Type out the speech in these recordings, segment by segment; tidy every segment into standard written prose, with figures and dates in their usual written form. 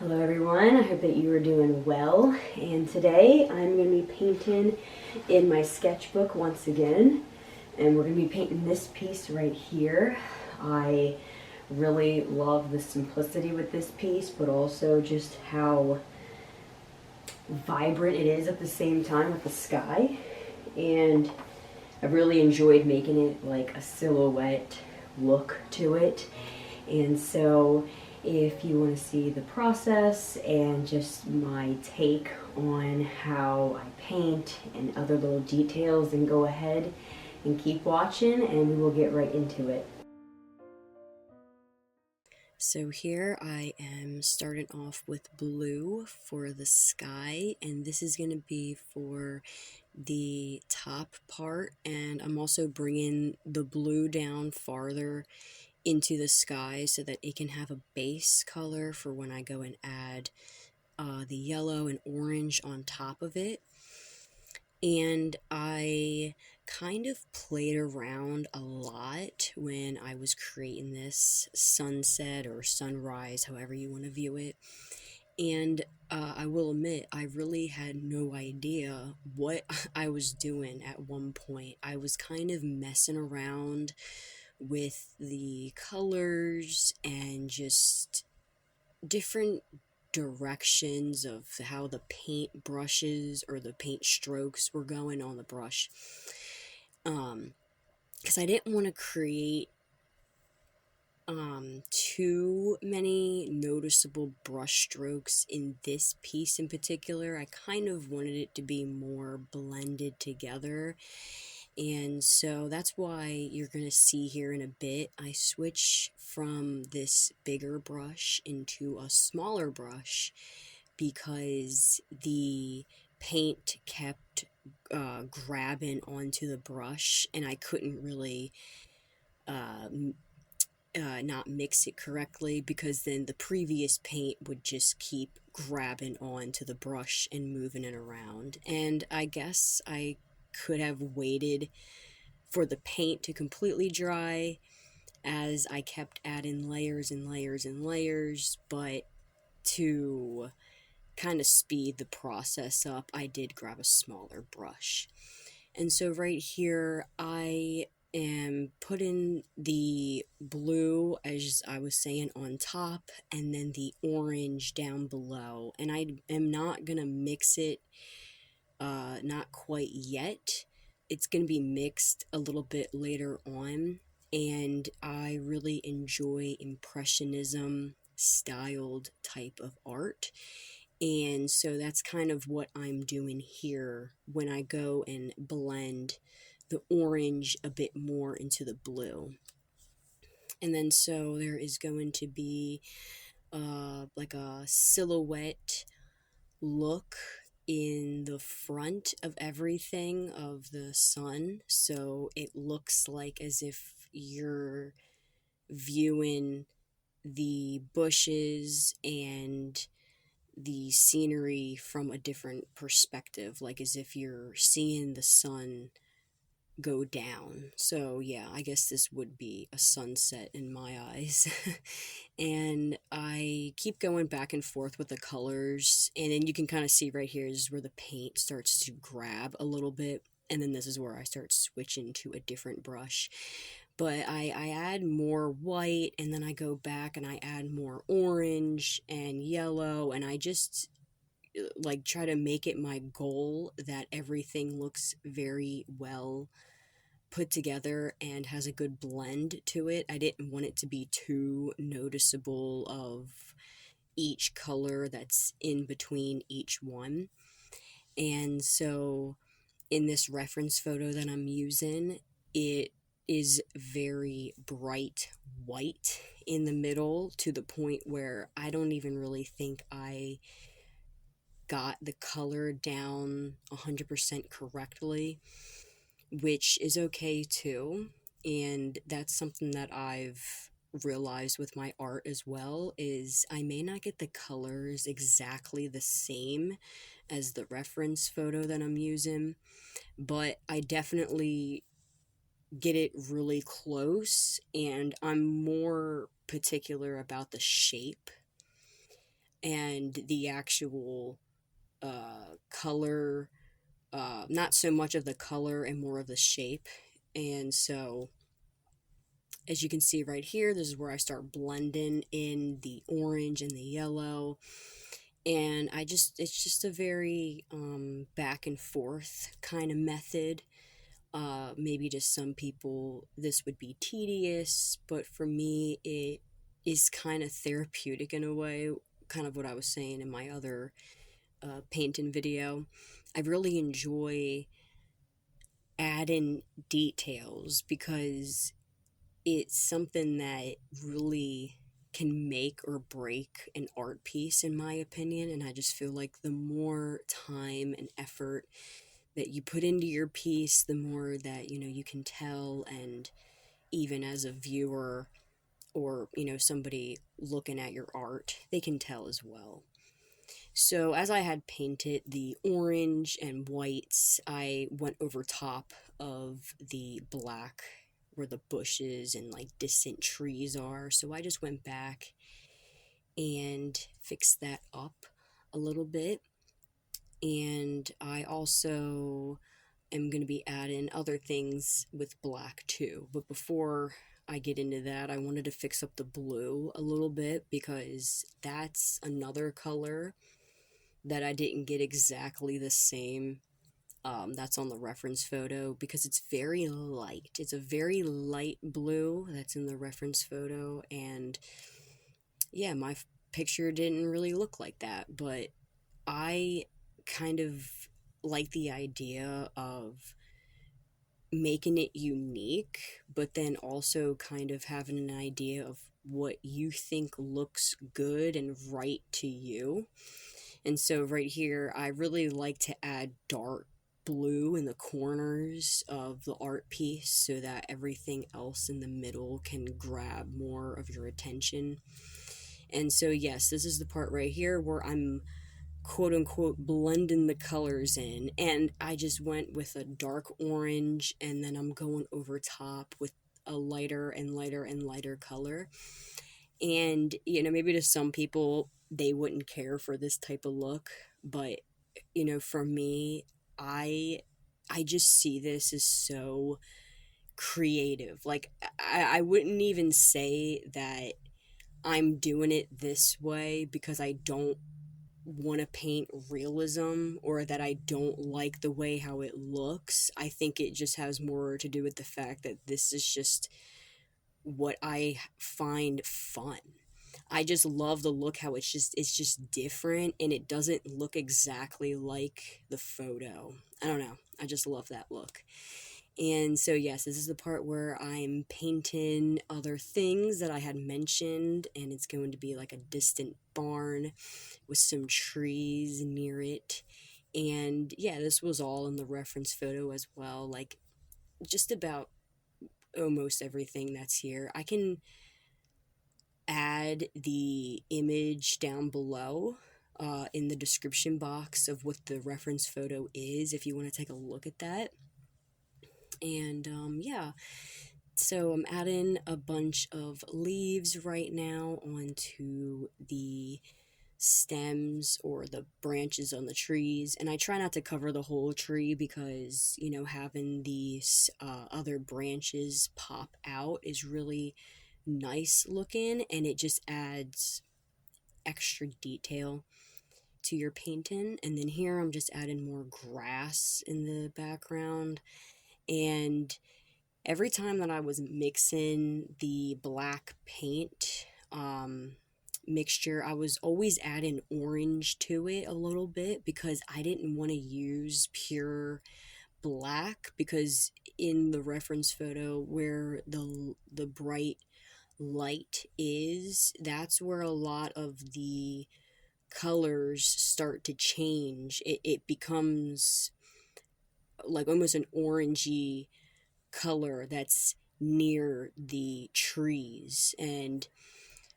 Hello everyone, I hope that you are doing well, and today I'm going to be painting in my sketchbook once again, and we're going to be painting this piece right here. I really love the simplicity with this piece, but also just how vibrant it is at the same time with the sky, and I really enjoyed making it like a silhouette look to it. And so if you want to see the process and just my take on how I paint and other little details, then go ahead and keep watching and we will get right into it. So here I am starting off with blue for the sky, and this is going to be for the top part, and I'm also bringing the blue down farther into the sky so that it can have a base color for when I go and add the yellow and orange on top of it. And I kind of played around a lot when I was creating this sunset or sunrise, however you want to view it. And I will admit, I really had no idea what I was doing at one point. I was kind of messing around with the colors and just different directions of how the paint brushes or the paint strokes were going on the brush. Because I didn't want to create too many noticeable brush strokes in this piece in particular. I kind of wanted it to be more blended together. And so that's why you're going to see here in a bit, I switch from this bigger brush into a smaller brush because the paint kept grabbing onto the brush and I couldn't really not mix it correctly, because then the previous paint would just keep grabbing onto the brush and moving it around. And I guess I could have waited for the paint to completely dry as I kept adding layers and layers and layers, but to kind of speed the process up, I did grab a smaller brush. And so right here, I am putting the blue, as I was saying, on top, and then the orange down below. And I am not going to mix it, not quite yet. It's going to be mixed a little bit later on. And I really enjoy Impressionism styled type of art. And so that's kind of what I'm doing here when I go and blend the orange a bit more into the blue. And then so there is going to be like a silhouette look in the front of everything of the sun. So it looks like as if you're viewing the bushes and the scenery from a different perspective, like as if you're seeing the sun go down. So yeah, I guess this would be a sunset in my eyes. And I keep going back and forth with the colors, and then you can kind of see right here is where the paint starts to grab a little bit, and then this is where I start switching to a different brush. But I add more white, and then I go back and I add more orange and yellow, and I just like try to make it my goal that everything looks very well put together and has a good blend to it. I didn't want it to be too noticeable of each color that's in between each one. And so in this reference photo that I'm using, it is very bright white in the middle, to the point where I don't even really think I got the color down 100% correctly, which is okay too. And that's something that I've realized with my art as well, is I may not get the colors exactly the same as the reference photo that I'm using, but I definitely get it really close, and I'm more particular about the shape and the actual color, not so much of the color and more of the shape. And so, as you can see right here, this is where I start blending in the orange and the yellow. And it's just a very back and forth kind of method. Maybe to some people this would be tedious, but for me it is kind of therapeutic in a way, kind of what I was saying in my other painting video. I really enjoy adding details because it's something that really can make or break an art piece, in my opinion. And I just feel like the more time and effort that you put into your piece, the more that, you can tell. And even as a viewer, or, somebody looking at your art, they can tell as well. So as I had painted the orange and whites, I went over top of the black where the bushes and like distant trees are. So I just went back and fixed that up a little bit. And I also am going to be adding other things with black too. But before I get into that, I wanted to fix up the blue a little bit because that's another color that I didn't get exactly the same. That's on the reference photo because it's very light. It's a very light blue that's in the reference photo. And yeah, my picture didn't really look like that. But I kind of like the idea of making it unique, but then also kind of having an idea of what you think looks good and right to you. And so right here, I really like to add dark blue in the corners of the art piece so that everything else in the middle can grab more of your attention. And so, yes, this is the part right here where I'm quote unquote blending the colors in. And I just went with a dark orange, and then I'm going over top with a lighter and lighter and lighter color. And, maybe to some people, they wouldn't care for this type of look, but, for me, I I just see this as so creative. Like I wouldn't even say that I'm doing it this way because I don't want to paint realism or that I don't like the way how it looks. I think it just has more to do with the fact that this is just what I find fun. I just love the look how it's just different and it doesn't look exactly like the photo. I don't know. I just love that look. And so yes, this is the part where I'm painting other things that I had mentioned, and it's going to be like a distant barn with some trees near it. And yeah, this was all in the reference photo as well, like just about almost everything that's here. I can add the image down below in the description box of what the reference photo is if you want to take a look at that. And yeah, so I'm adding a bunch of leaves right now onto the stems or the branches on the trees, and I try not to cover the whole tree because having these other branches pop out is really nice looking, and it just adds extra detail to your painting. And then here I'm just adding more grass in the background. And every time that I was mixing the black paint mixture, I was always adding orange to it a little bit because I didn't want to use pure black, because in the reference photo where the bright light is, that's where a lot of the colors start to change. It becomes like almost an orangey color that's near the trees. And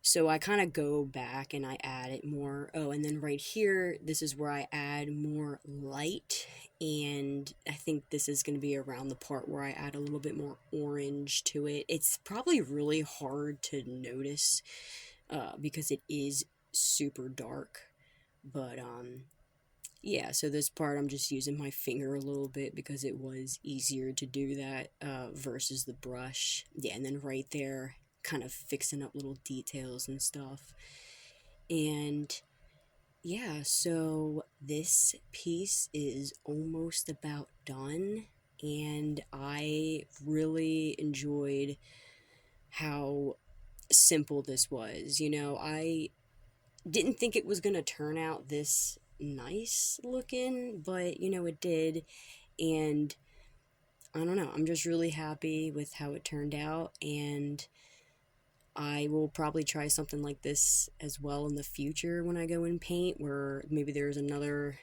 so I kind of go back and I add it more. Oh, and then right here, this is where I add more light. And I think this is going to be around the part where I add a little bit more orange to it. It's probably really hard to notice because it is super dark. But yeah, so this part I'm just using my finger a little bit because it was easier to do that versus the brush. Yeah, and then right there, kind of fixing up little details and stuff. And yeah, so this piece is almost about done, and I really enjoyed how simple this was. I didn't think it was going to turn out this nice looking, but it did. And I don't know, I'm just really happy with how it turned out, and I will probably try something like this as well in the future when I go and paint, where maybe there's another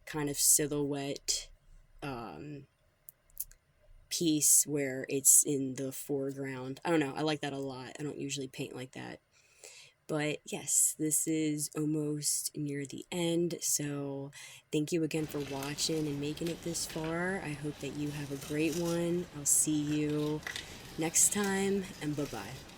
kind of silhouette um, piece where it's in the foreground. I don't know, I like that a lot. I don't usually paint like that. But yes, this is almost near the end, so thank you again for watching and making it this far. I hope that you have a great one. I'll see you next time, and bye-bye.